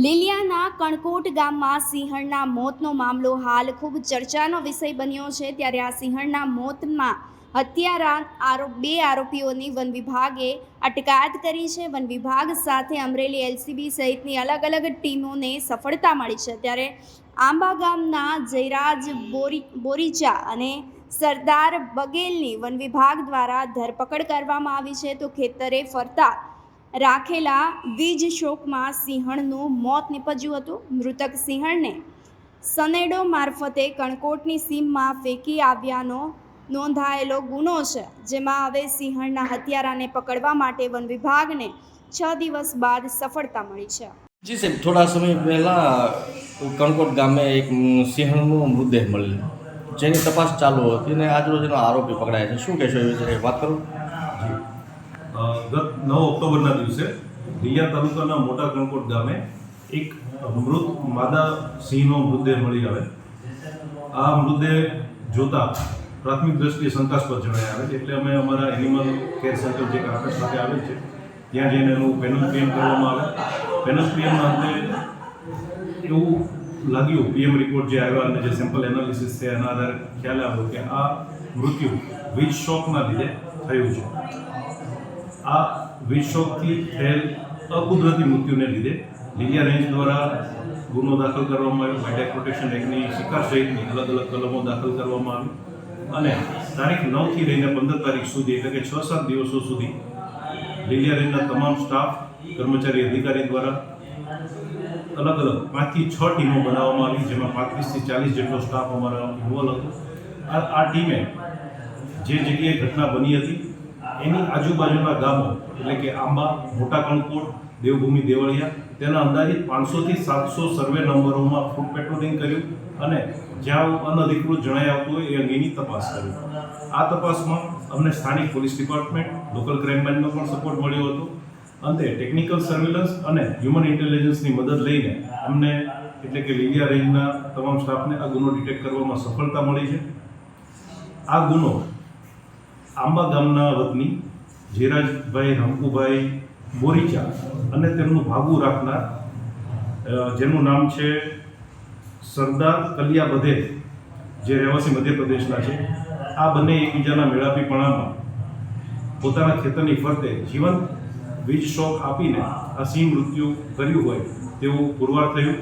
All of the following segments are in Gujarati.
લીલિયાના કણકોટ ગામમાં સિંહણના મોતનો મામલો હાલ ખૂબ ચર્ચાનો વિષય બન્યો છે। ત્યારે આ સિંહણના મોતમાં હત્યારા બે આરોપીઓની વન વિભાગે અટકાયત કરી છે। વન વિભાગ સાથે અમરેલી એલસીબી સહિતની અલગ અલગ ટીમોને સફળતા મળી છે। ત્યારે આંબા ગામના જયરાજ બોરીચા અને સરદાર બગેલની વન વિભાગ દ્વારા ધરપકડ કરવામાં આવી છે। તો ખેતરે ફરતા રાખેલા વીજ શોકમાં સિંહણનું મોત નીપજ્યું હતું। મૃતક સિંહણને સનેડો મારફતે કણકોટની સીમમાં ફેંકી આવ્યાનો નોંધાયેલો ગુનો છે, જેમાં હવે સિંહણના હત્યારાને પકડવા માટે વન વિભાગને 6 દિવસ બાદ સફળતા મળી છે। જી સાહેબ, થોડા સમય પહેલાં કણકોટ ગામે એક સિંહણનો મૃતદેહ મળેલો, જેની તપાસ ચાલુ હતી અને આજરોજ એનો આરોપી પકડાય છે। શું કહેશો એ વિશે વાત કરો? ગત 9 ઓક્ટોબરના દિવસે લીલિયા તાલુકાના મોટા કણકોટ ગામે એક મૃત માદા સિંહનો મૃતદેહ મળી આવે। આ મૃતદેહ જોતા પ્રાથમિક દ્રષ્ટિએ શંકાસ્પદ જણાય આવે છે, એટલે અમે અમારા એનિમલ કેર સેન્ટર જે કાંકર સાથે આવેલ છે ત્યાં જઈને એનું પેનલ પીએમ કરવામાં આવે। પેનલ પીએમના અંતે એવું લાગ્યું, પીએમ રિપોર્ટ જે આવ્યા અને જે સેમ્પલ એનાલિસિસ છે એના આધારે ખ્યાલ આવ્યો કે આ મૃત્યુ વીજ શોકના લીધે થયું છે। આ વીજ શોકથી થયેલ અકુદરતી મૃત્યુને લીધે લીલિયા રેન્જ દ્વારા ગુનો દાખલ કરવામાં આવ્યો। વાઇલ્ડ લાઇફ પ્રોટેક્શન એક્ટની શિકાર સહિતની અલગ અલગ કલમો દાખલ કરવામાં આવી અને તારીખ 9થી લઈને 15 તારીખ સુધી, એટલે કે 6-7 દિવસો સુધી લીલિયા રેન્જના તમામ સ્ટાફ, કર્મચારી, અધિકારી દ્વારા અલગ અલગ 5 થી 6 ટીમો બનાવવામાં આવી, જેમાં 35 થી 40 જેટલો સ્ટાફ અમારા ઇન્વોલ્વ હતો। આ ટીમે જે જગ્યાએ ઘટના બની હતી એની આજુબાજુના ગામો, એટલે કે આંબા, મોટા કણકોટ, દેવભૂમિ, દેવળિયા, તેના અંદાજિત 500 થી 700 સર્વે નંબરોમાં ફૂટ પેટ્રોલિંગ કર્યું અને જ્યાં અનધિકૃત જણાઈ આવતું હોય એ અંગેની તપાસ કરી। આ તપાસમાં અમને સ્થાનિક પોલીસ ડિપાર્ટમેન્ટ, લોકલ ક્રાઇમ બ્રાન્ચનો પણ સપોર્ટ મળ્યો હતો। અંતે ટેકનિકલ સર્વેલન્સ અને હ્યુમન ઇન્ટેલિજન્સની મદદ લઈને અમને, એટલે કે લીલિયા રેન્જના તમામ સ્ટાફને આ ગુનો ડિટેક્ટ કરવામાં સફળતા મળી છે। આ ગુનો આંબા ગામના વતની જયરાજભાઈ રામકુભાઈ બોરીચા અને તેમનું ભાગું રાખનાર, જેનું નામ છે સરદાર કલિયા બધેલ, જે રહેવાસી મધ્યપ્રદેશના છે, આ બંને એકબીજાના મેળાપીપણામાં પોતાના ખેતરની ફરતે જીવંત વીજ શોક આપીને આ સિંહ મૃત્યુ કર્યું હોય તેવું પુરવાર થયું।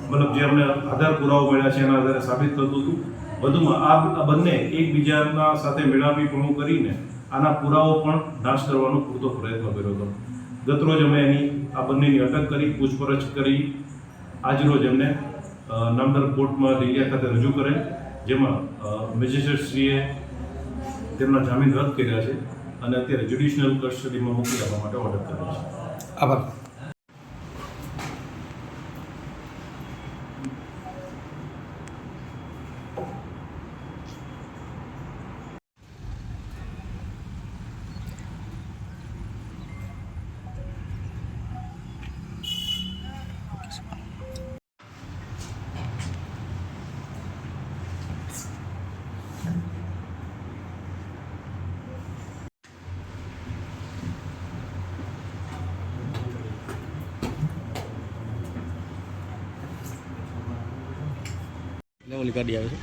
મતલબ જે અમને આધાર પુરાવો મળ્યા છે એના આધારે સાબિત થતું હતું। વધુમાં આ બંને એકબીજાના સાથે મેળાપીપણું કરીને આના પુરાવો પણ નાશ કરવાનો પૂરતો પ્રયત્ન કર્યો હતો। ગતરોજ અમે આ બંનેની અટક કરી, પૂછપરછ કરી, આજરોજ એમને નામદાર કોર્ટમાં લીલિયા ખાતે રજૂ કરેલ, જેમાં મેજિસ્ટ્રેટશ્રીએ તેમના જામીન રદ કર્યા છે અને અત્યારે જ્યુડિશિયલ કસ્ટડીમાં મોકલી આપવા માટે ઓર્ડર કર્યો છે। આભાર। ઓલી ગાડી આવે છે।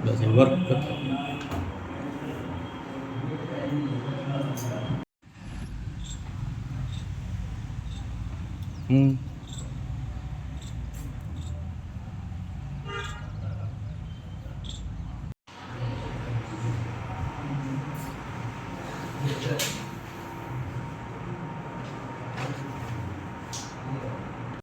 બસ એ વર્ક કરતો।